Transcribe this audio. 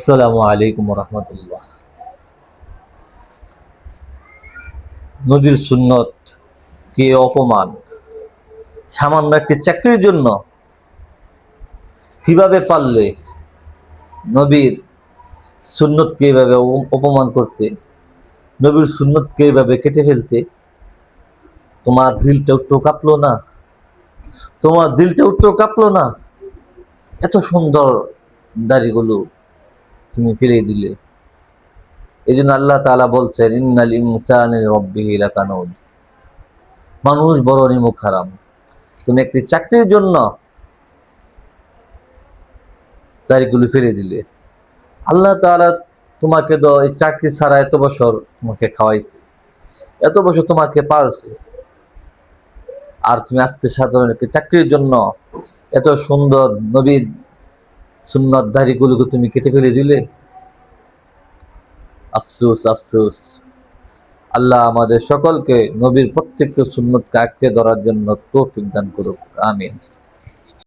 আসসালামু আলাইকুম রহমতুল্লাহ। নবীর সুন্নত কে অপমান, সামান্য একটি চাকরির জন্য কিভাবে পারলে নবীর সুন্নতকে এইভাবে অপমান করতে, নবীর সুন্নতকে এইভাবে কেটে ফেলতে? তোমার দিলটা একটু কাঁপলো না? তোমার দিলটা একটু কাঁপলো না? এত সুন্দর দাড়িগুলো তুমি ফেলে দিলে। এই জন্য আল্লাহ তাআলা বলছেন, ইন্নাল ইনসানা লিরাব্বিহি লাকানুদ, মানুষ বড় নিমুখ হারাম। তুমি একটি চাকরির জন্য দাড়িগুলো ফেলে দিলে। আল্লাহ তাআলা তোমাকে তো এই চাকরি ছাড়া এত বছর তোমাকে খাওয়াইছে, এত বছর তোমাকে পালছে, আর তুমি আজকে সাধারণ একটি চাকরির জন্য এত সুন্দর নবীর সুন্নত দাড়িগুলোকে তুমি কেটে ফেলে দিলে। আফসোস আফসোস। আল্লাহ আমাদের সকলকে নবীর প্রত্যেকটা সুন্নতকে আঁকড়ে ধরার জন্য তৌফিক দান করুক। আমিন।